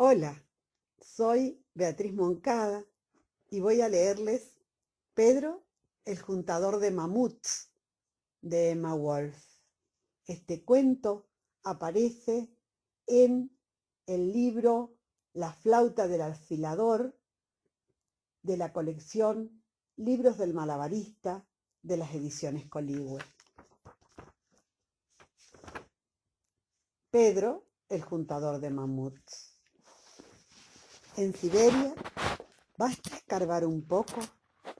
Hola, soy Beatriz Moncada y voy a leerles Pedro, el juntador de mamuts de Emma Wolf. Este cuento aparece en el libro La flauta del alfilador de la colección Libros del Malabarista de las ediciones Coligüe. Pedro, el juntador de mamuts. En Siberia basta escarbar un poco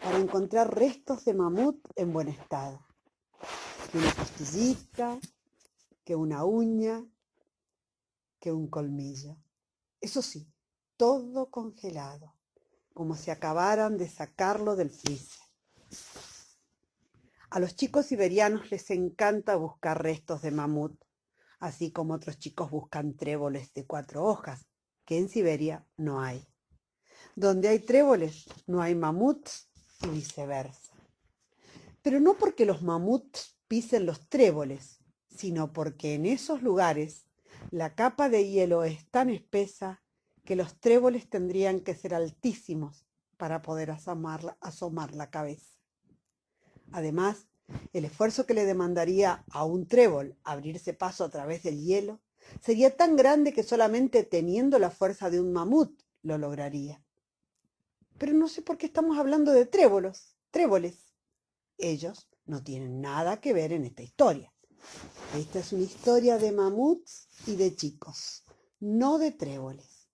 para encontrar restos de mamut en buen estado. Que una costillita, que una uña, que un colmillo. Eso sí, todo congelado, como si acabaran de sacarlo del freezer. A los chicos siberianos les encanta buscar restos de mamut, así como otros chicos buscan tréboles de 4 hojas, que en Siberia no hay. Donde hay tréboles, no hay mamuts y viceversa. Pero no porque los mamuts pisen los tréboles, sino porque en esos lugares la capa de hielo es tan espesa que los tréboles tendrían que ser altísimos para poder asomar la cabeza. Además, el esfuerzo que le demandaría a un trébol abrirse paso a través del hielo sería tan grande que solamente teniendo la fuerza de un mamut lo lograría. Pero no sé por qué estamos hablando de tréboles. Ellos no tienen nada que ver en esta historia. Esta es una historia de mamuts y de chicos, no de tréboles.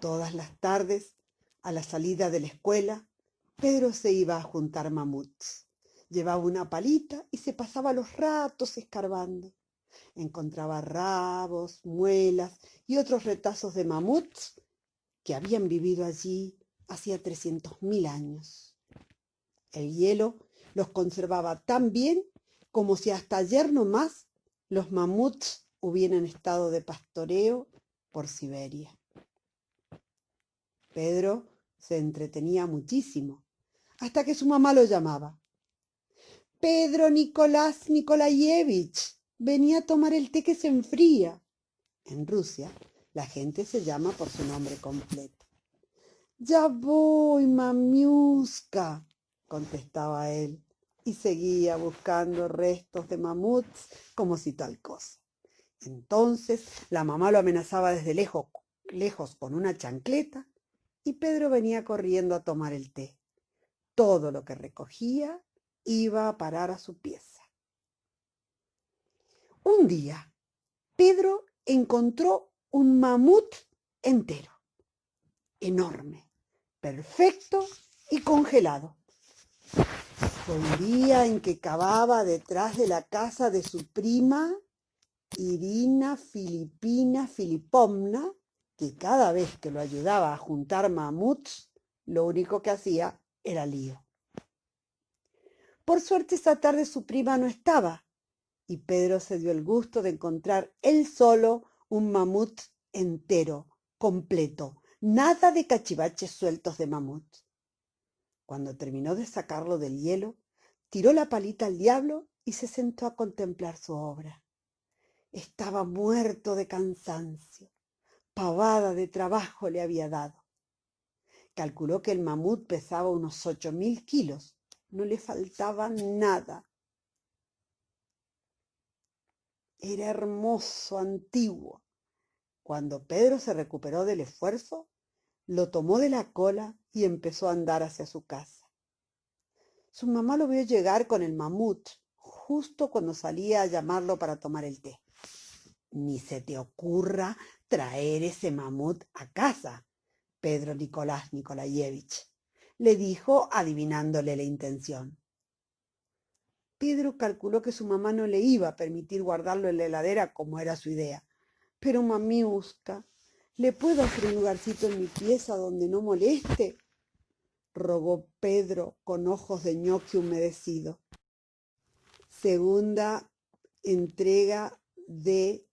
Todas las tardes, a la salida de la escuela, Pedro se iba a juntar mamuts. Llevaba una palita y se pasaba los ratos escarbando. Encontraba rabos, muelas y otros retazos de mamuts que habían vivido allí hacía 300.000 años. El hielo los conservaba tan bien como si hasta ayer nomás los mamuts hubieran estado de pastoreo por Siberia. Pedro se entretenía muchísimo, hasta que su mamá lo llamaba. Pedro Nicolás Nikolayevich, venía a tomar el té que se enfría. En Rusia, la gente se llama por su nombre completo. Ya voy, mamiuska, contestaba él, y seguía buscando restos de mamuts como si tal cosa. Entonces la mamá lo amenazaba desde lejos con una chancleta y Pedro venía corriendo a tomar el té. Todo lo que recogía iba a parar a su pieza. Un día, Pedro encontró un mamut entero, enorme, perfecto y congelado. Fue un día en que cavaba detrás de la casa de su prima Irina Filipina Filipovna, que cada vez que lo ayudaba a juntar mamuts, lo único que hacía era lío. Por suerte esa tarde su prima no estaba y Pedro se dio el gusto de encontrar él solo un mamut entero, completo, nada de cachivaches sueltos de mamut. Cuando terminó de sacarlo del hielo, tiró la palita al diablo y se sentó a contemplar su obra. Estaba muerto de cansancio. Pavada de trabajo le había dado. Calculó que el mamut pesaba unos 8.000 kilos. No le faltaba nada. Era hermoso, antiguo. Cuando Pedro se recuperó del esfuerzo, lo tomó de la cola y empezó a andar hacia su casa. Su mamá lo vio llegar con el mamut justo cuando salía a llamarlo para tomar el té. Ni se te ocurra traer ese mamut a casa, Pedro Nicolás Nikolayevich, le dijo adivinándole la intención. Pedro calculó que su mamá no le iba a permitir guardarlo en la heladera como era su idea. Pero mamiuska, ¿le puedo hacer un lugarcito en mi pieza donde no moleste?, rogó Pedro con ojos de ñoqui humedecido. Segunda entrega de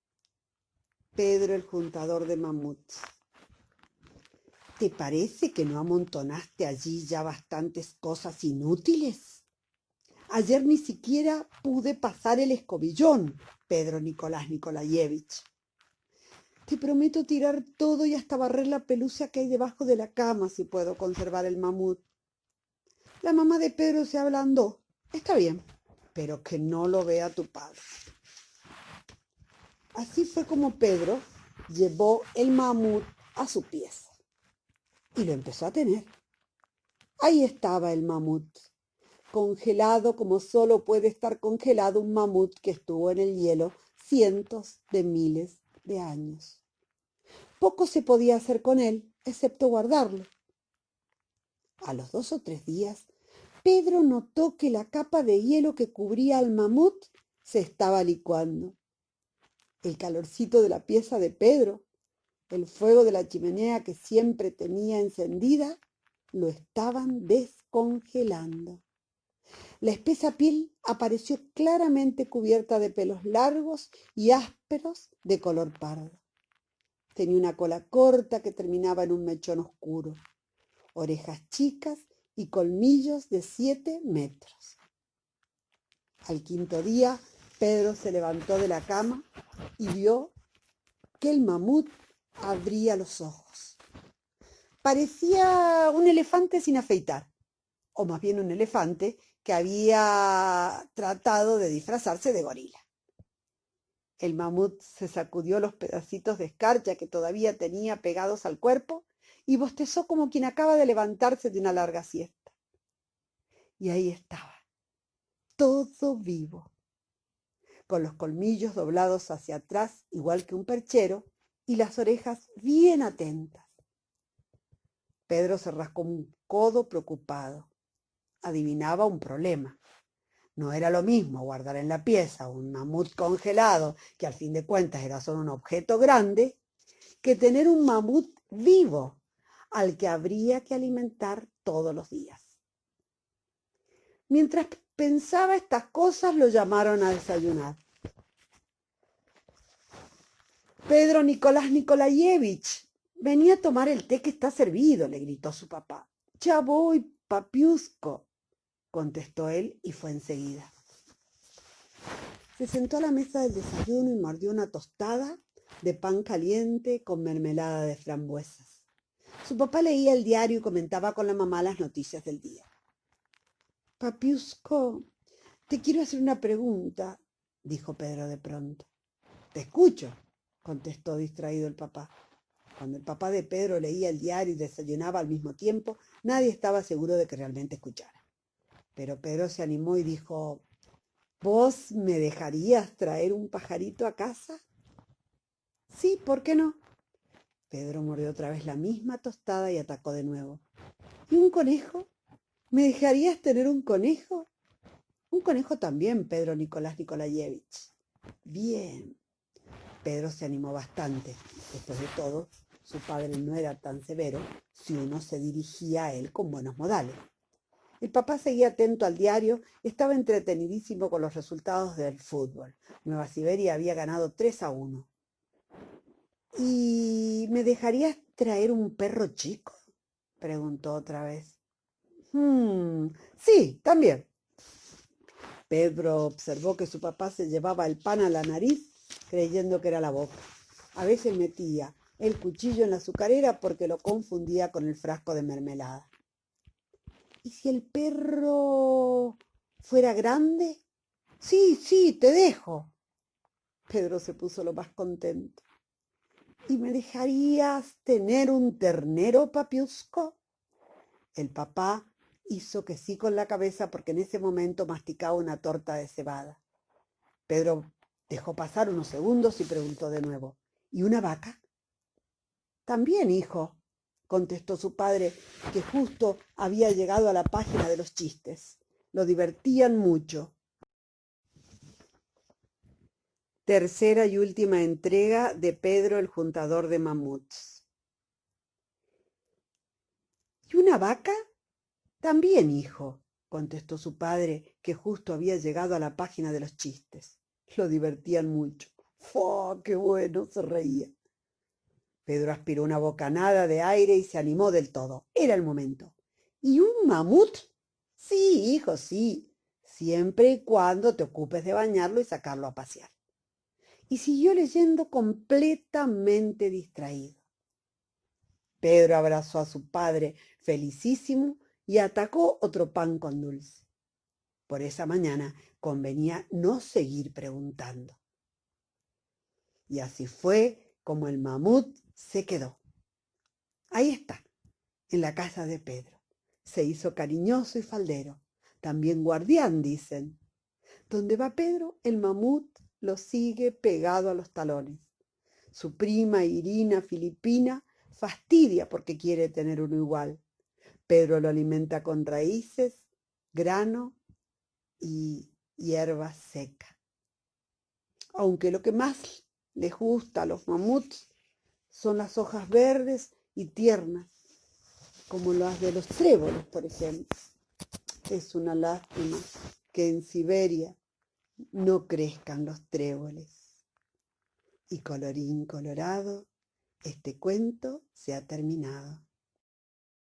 Pedro el juntador de mamuts. ¿Te parece que no amontonaste allí ya bastantes cosas inútiles? Ayer ni siquiera pude pasar el escobillón, Pedro Nicolás Nikolayevich. Te prometo tirar todo y hasta barrer la pelusa que hay debajo de la cama si puedo conservar el mamut. La mamá de Pedro se ablandó. Está bien, pero que no lo vea tu padre. Así fue como Pedro llevó el mamut a su pieza y lo empezó a tener. Ahí estaba el mamut, congelado como solo puede estar congelado un mamut que estuvo en el hielo cientos de miles de años. Poco se podía hacer con él, excepto guardarlo. A los 2 o 3 días, Pedro notó que la capa de hielo que cubría al mamut se estaba licuando. El calorcito de la pieza de Pedro, el fuego de la chimenea que siempre tenía encendida, lo estaban descongelando. La espesa piel apareció claramente cubierta de pelos largos y ásperos de color pardo. Tenía una cola corta que terminaba en un mechón oscuro, orejas chicas y colmillos de 7 metros. Al 5.º día, Pedro se levantó de la cama y vio que el mamut abría los ojos. Parecía un elefante sin afeitar, o más bien un elefante que había tratado de disfrazarse de gorila. El mamut se sacudió los pedacitos de escarcha que todavía tenía pegados al cuerpo y bostezó como quien acaba de levantarse de una larga siesta. Y ahí estaba, todo vivo, con los colmillos doblados hacia atrás, igual que un perchero, y las orejas bien atentas. Pedro se rascó un codo preocupado. Adivinaba un problema. No era lo mismo guardar en la pieza un mamut congelado, que al fin de cuentas era solo un objeto grande, que tener un mamut vivo, al que habría que alimentar todos los días. Mientras pensaba estas cosas, lo llamaron a desayunar. Pedro Nicolás Nikolayevich, vení a tomar el té que está servido, le gritó su papá. Ya voy, papiusco, contestó él y fue enseguida. Se sentó a la mesa del desayuno y mordió una tostada de pan caliente con mermelada de frambuesas. Su papá leía el diario y comentaba con la mamá las noticias del día. Papiusco, te quiero hacer una pregunta, dijo Pedro de pronto. Te escucho, contestó distraído el papá. Cuando el papá de Pedro leía el diario y desayunaba al mismo tiempo, nadie estaba seguro de que realmente escuchara. Pero Pedro se animó y dijo, ¿vos me dejarías traer un pajarito a casa? Sí, ¿por qué no? Pedro mordió otra vez la misma tostada y atacó de nuevo. ¿Y un conejo? ¿Me dejarías tener un conejo? Un conejo también, Pedro Nicolás Nikolayevich. Bien. Pedro se animó bastante. Después de todo, su padre no era tan severo si uno se dirigía a él con buenos modales. El papá seguía atento al diario, estaba entretenidísimo con los resultados del fútbol. Nueva Siberia había ganado 3-1. ¿Y me dejarías traer un perro chico?, preguntó otra vez. Sí, también. Pedro observó que su papá se llevaba el pan a la nariz creyendo que era la boca. A veces metía el cuchillo en la azucarera porque lo confundía con el frasco de mermelada. ¿Y si el perro fuera grande? Sí, te dejo. Pedro se puso lo más contento. ¿Y me dejarías tener un ternero, papiusco? El papá hizo que sí con la cabeza porque en ese momento masticaba una torta de cebada. Pedro dejó pasar unos segundos y preguntó de nuevo, ¿y una vaca? También, hijo, contestó su padre, que justo había llegado a la página de los chistes. Lo divertían mucho. Tercera y última entrega de Pedro el Juntador de Mamuts. ¿Y una vaca? También, hijo, contestó su padre, que justo había llegado a la página de los chistes. Lo divertían mucho. ¡Fua, qué bueno! Se reía. Pedro aspiró una bocanada de aire y se animó del todo. Era el momento. ¿Y un mamut? Sí, hijo, sí, siempre y cuando te ocupes de bañarlo y sacarlo a pasear. y siguió leyendo completamente distraído. Pedro abrazó a su padre felicísimo y atacó otro pan con dulce. Por esa mañana convenía no seguir preguntando. Y así fue como el mamut se quedó. Ahí está, en la casa de Pedro. Se hizo cariñoso y faldero, también guardián, dicen. Donde va Pedro, el mamut lo sigue pegado a los talones. Su prima Irina filipina fastidia porque quiere tener uno igual. Pedro lo alimenta con raíces, grano y hierba seca. Aunque lo que más les gusta a los mamuts son las hojas verdes y tiernas, como las de los tréboles, por ejemplo. Es una lástima que en Siberia no crezcan los tréboles. Y colorín colorado, este cuento se ha terminado.